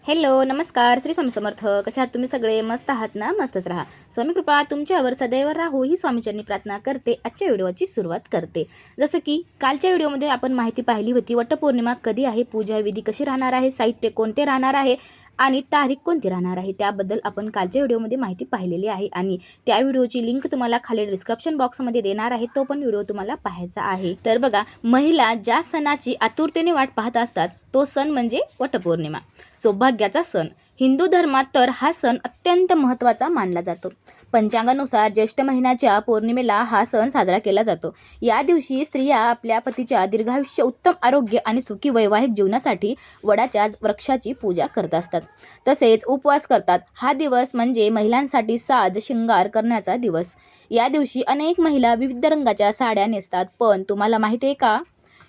Hello नमस्कार श्री स्वामी समर्थ. कशा आहात तुम्ही सगळे? मस्त आहात ना? मस्तच राहा. स्वामी कृपा तुमच्यावर सदैव राहो ही स्वामीचरणी प्रार्थना करते. आजच्या व्हिडिओची सुरुवात करते. जसं की कालच्या व्हिडिओमध्ये आपण माहिती पाहिली होती, वटपौर्णिमा कधी आहे, पूजा विधी कशी राहणार आहे, साहित्य कोणते राहणार आहे आणि तारीख कोणती राहणार आहे, त्याबद्दल आपण कालच्या व्हिडिओमध्ये माहिती पाहिलेली आहे. आणि त्या व्हिडिओची लिंक तुम्हाला खाली डिस्क्रिप्शन बॉक्समध्ये देणार आहे. तो पण व्हिडिओ तुम्हाला पाहायचा आहे. तर बघा, महिला ज्या सणाची आतुरतेने वाट पाहत असतात तो सण म्हणजे वटपौर्णिमा, सौभाग्याचा सण. हिंदू धर्मात तर हा सण अत्यंत महत्त्वाचा मानला जातो. पंचांगानुसार ज्येष्ठ महिन्याच्या पौर्णिमेला हा सण साजरा केला जातो. या दिवशी स्त्रिया आपल्या पतीच्या दीर्घायुष्य, उत्तम आरोग्य आणि सुखी वैवाहिक जीवनासाठी वडाच्या वृक्षाची पूजा करत असतात. तसेच उपवास करतात. हा दिवस म्हणजे महिलांसाठी साज शृंगार करण्याचा दिवस. या दिवशी अनेक महिला विविध रंगाच्या साड्या नेसतात. पण तुम्हाला माहिती आहे का,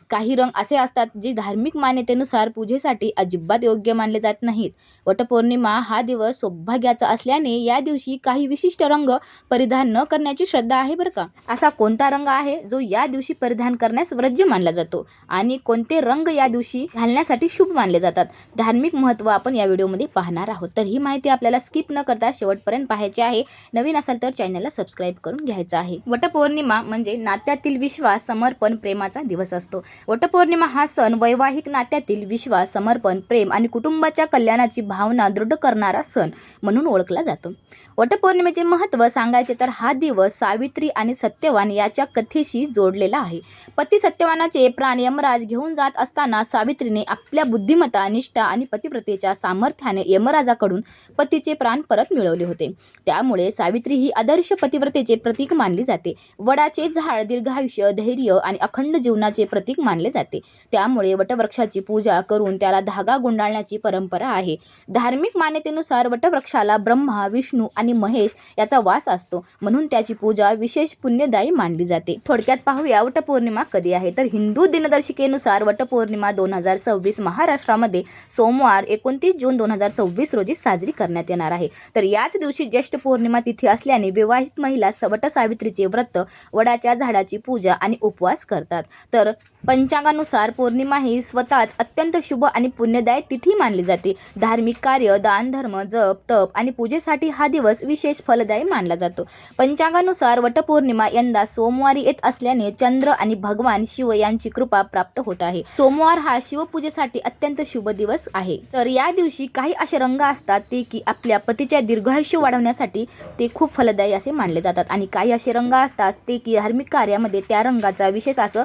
काही रंग असे असतात जे धार्मिक मान्यतेनुसार पूजेसाठी अजिबात योग्य मानले जात नाहीत. वटपौर्णिमा हा दिवस सौभाग्याचा असल्याने या दिवशी काही विशिष्ट रंग परिधान न करण्याची श्रद्धा आहे बरं का. असा कोणता रंग आहे जो या दिवशी परिधान करण्यास वर्ज्य मानला जातो आणि कोणते रंग या दिवशी घालण्यासाठी शुभ मानले जातात, धार्मिक महत्त्व आपण या व्हिडिओमध्ये पाहणार आहोत. तर ही माहिती आपल्याला स्किप न करता शेवटपर्यंत पाहायची आहे. नवीन असाल तर चॅनलला सबस्क्राईब करून घ्यायचं आहे. वटपौर्णिमा म्हणजे नात्यातील विश्वास, समर्पण, प्रेमाचा दिवस असतो. वटपौर्णिमा हा सण वैवाहिक नात्यातील विश्वास, समर्पण, प्रेम आणि कुटुंबाच्या कल्याणाची भावना दृढ करणारा सण म्हणून ओळखला जातो. वटपौर्णिमेचे महत्त्व सांगायचे तर हा दिवस सावित्री आणि सत्यवान याच्या कथेशी जोडलेला आहे. पती सत्यवानाचे प्राण यमराज घेऊन जात असताना सावित्रीने आपल्या बुद्धिमत्ता, निष्ठा आणि पतिव्रतेच्या सामर्थ्याने यमराजाकडून पतीचे प्राण परत मिळवले होते. त्यामुळे सावित्री ही आदर्श पतिव्रतेचे प्रतीक मानली जाते. वडाचे झाड दीर्घायुष्य, धैर्य आणि अखंड जीवनाचे प्रतीक मानले जाते. त्यामुळे वटवृक्षाची पूजा करून त्याला धागा गुंडाळण्याची परंपरा आहे. धार्मिक मान्यतेनुसार वटवृक्षाला ब्रह्मा, विष्णू आणि महेश याचा वास असतो, म्हणून त्याची पूजा विशेष पुण्यदायी मानली जाते. थोडक्यात पाहूया वटपौर्णिमा कधी आहे. तर हिंदू दिनदर्शिकेनुसार वटपौर्णिमा 2026 महाराष्ट्रामध्ये सोमवार 29 जून 2026 रोजी साजरी करण्यात येणार आहे. तर याच दिवशी ज्येष्ठ पौर्णिमा तिथी असल्याने विवाहित महिला वटसावित्रीचे व्रत, वडाच्या झाडाची पूजा आणि उपवास करतात. तर पंचांगानुसार पौर्णिमा ही स्वतःच अत्यंत शुभ आणि पुण्यदायी तिथी मानली जाते. धार्मिक कार्य, दान धर्म, जप, तप आणि पूजेसाठी हा दिवस विशेष फलदायी मानला जातो. पंचांगानुसार वटपौर्णिमा यंदा सोमवारी येत असल्याने चंद्र आणि भगवान शिव यांची कृपा प्राप्त होत आहे. सोमवार हा शिवपूजेसाठी अत्यंत शुभ दिवस आहे. तर या दिवशी काही असे रंग असतात ते की आपल्या पतीच्या दीर्घायुष्य वाढवण्यासाठी ते खूप फलदायी असे मानले जातात. आणि काही असे रंग असतात ते की धार्मिक कार्यामध्ये त्या रंगाचा विशेष असं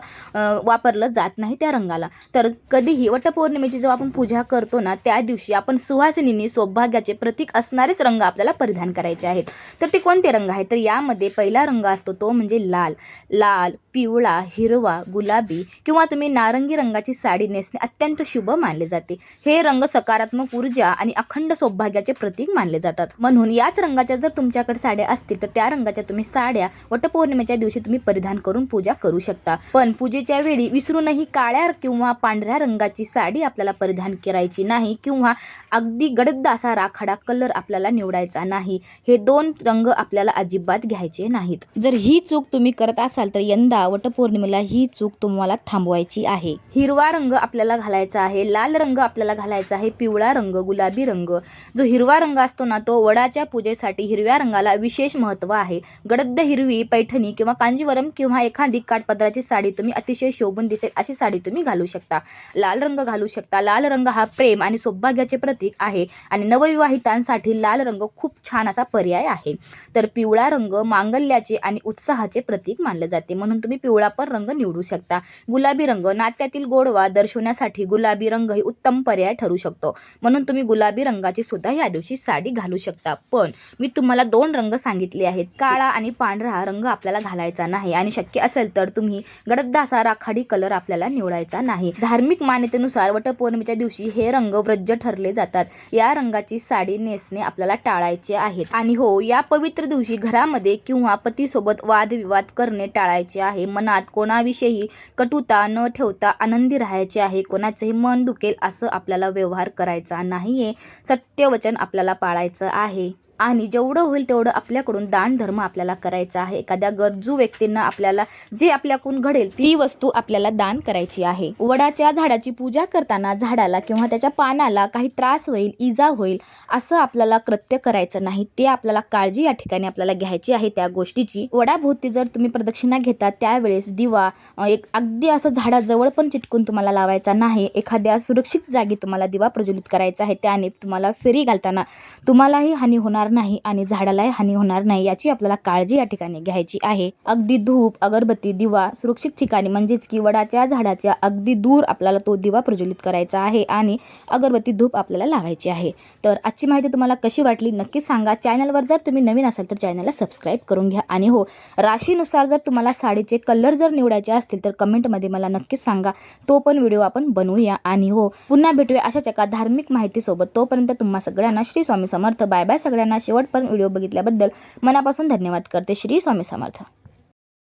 वापरलं जात नाही त्या रंगाला. तर कधीही वटपौर्णिमेची जेव्हा आपण पूजा करतो ना, त्या दिवशी आपण सुवासिनींनी सौभाग्याचे प्रतीक असणारेच रंग आपल्याला परिधान करायचे आहेत. तर ते कोणते रंग आहेत? तर यामध्ये पहिला रंग असतो तो म्हणजे लाल. लाल, पिवळा, हिरवा, गुलाबी किंवा तुम्ही नारंगी रंगाची साडी नेसणे अत्यंत शुभ मानले जाते. हे रंग सकारात्मक ऊर्जा आणि अखंड सौभाग्याचे प्रतीक मानले जातात. म्हणून याच रंगाच्या जर तुमच्याकडे साड्या असतील तर त्या रंगाच्या तुम्ही साड्या वटपौर्णिमेच्या दिवशी तुम्ही परिधान करून पूजा करू शकता. पण पूजेच्या वेळी विसरूनही काळ्या किंवा पांढऱ्या रंगाची साडी आपल्याला परिधान करायची नाही किंवा अगदी गडद असा राखाडा कलर आपल्याला निवडायचा नाही. हे दोन रंग आपल्याला अजिबात घ्यायचे नाहीत. जर ही चूक तुम्ही करत असाल तर यंदा वटपौर्णिमेला ही चूक तुम्हाला थांबवायची आहे. हिरवा रंग आपल्याला घालायचा आहे, लाल रंग आपल्याला घालायचा आहे, पिवळा रंग, गुलाबी रंग. जो हिरवा रंग असतो ना, तो वडाच्या पूजेसाठी हिरव्या रंगाला विशेष महत्त्व आहे. गडद हिरवी पैठणी किंवा कांजीवरम किंवा एखादी काठपदराची साडी तुम्ही अतिशय शोभून दिसेल अशी साडी तुम्ही घालू शकता. लाल रंग घालू शकता. लाल रंग हा प्रेम आणि सौभाग्याचे प्रतीक आहे आणि नवविवाहितांसाठी लाल रंग खूप छान असा पर्याय आहे. तर पिवळा रंग मांगल्याचे आणि उत्साहाचे प्रतीक मानले जाते, म्हणून तुम्ही पिवळा पण रंग निवडू शकता. गुलाबी रंग नात्यातील गोडवा दर्शवण्यासाठी गुलाबी रंग ही उत्तम पर्याय ठरू शकतो, म्हणून तुम्ही गुलाबी रंगाची सुद्धा या दिवशी साडी घालू शकता. पण मी तुम्हाला दोन रंग सांगितले आहेत, काळा आणि पांढरा रंग आपल्याला घालायचा नाही आणि शक्य असेल तर तुम्ही गडद असा राखाडी कलर आपल्याला निवडायचा नाही. धार्मिक मान्यतेनुसार वटपौर्णिमेच्या दिवशी हे रंग वर्ज्य ठरले जातात. या रंगाची साडी नेसणे आपल्याला टाळायचे आहेत. आणि हो, या पवित्र दिवशी घरामध्ये किंवा पतीसोबत वादविवाद करणे टाळायचे आहे. मनात कोणाविषयी कटुता न ठेवता आनंदी राहायचे आहे. कोणाचेही मन दुखेल असं आपल्याला व्यवहार करायचा नाहीये. सत्यवचन आपल्याला पाळायचं आहे. आणि जेवढं होईल तेवढं आपल्याकडून दानधर्म आपल्याला करायचा आहे. एखाद्या गरजू व्यक्तींना आपल्याला जे आपल्याकडून घडेल ती वस्तू आपल्याला दान करायची आहे. वडाच्या झाडाची पूजा करताना झाडाला किंवा त्याच्या पानाला काही त्रास होईल, इजा होईल असं आपल्याला कृत्य करायचं नाही. ते आपल्याला काळजी या ठिकाणी आपल्याला घ्यायची आहे त्या गोष्टीची. वडाभोवती जर तुम्ही प्रदक्षिणा घेता त्यावेळेस दिवा एक अगदी असं झाडाजवळ पण चिटकून तुम्हाला लावायचा नाही. एखाद्या सुरक्षित जागी तुम्हाला दिवा प्रज्वलित करायचा आहे. त्याने तुम्हाला फेरी घालताना तुम्हालाही हानी होणार नाही आणि झाडालाही हानी होणार नाही याची आपल्याला काळजी या ठिकाणी घ्यायची आहे. अगदी धूप, अगरबत्ती, दिवा सुरक्षित ठिकाणी म्हणजेच की वडाच्या झाडाच्या अगदी दूर आपल्याला तो दिवा प्रज्वलित करायचा आहे आणि अगरबत्ती, धूप आपल्याला लावायची आहे. तर आजची माहिती तुम्हाला कशी वाटली नक्की सांगा. चॅनलवर जर तुम्ही नवीन असाल तर चॅनलला सबस्क्राईब करून घ्या. आणि हो, राशीनुसार जर तुम्हाला साडीचे कलर जर निवडायचे असतील तर कमेंटमध्ये मला नक्कीच सांगा. तो पण व्हिडिओ आपण बनवूया. आणि हो, पुन्हा भेटूया अशाच एका धार्मिक माहितीसोबत. तोपर्यंत तुम्हा सगळ्यांना श्री स्वामी समर्थ. बाय बाय सगळ्यांना. शेवटपर्यंत व्हिडिओ बघितल्याबद्दल मनापासून धन्यवाद करते. श्री स्वामी समर्थ.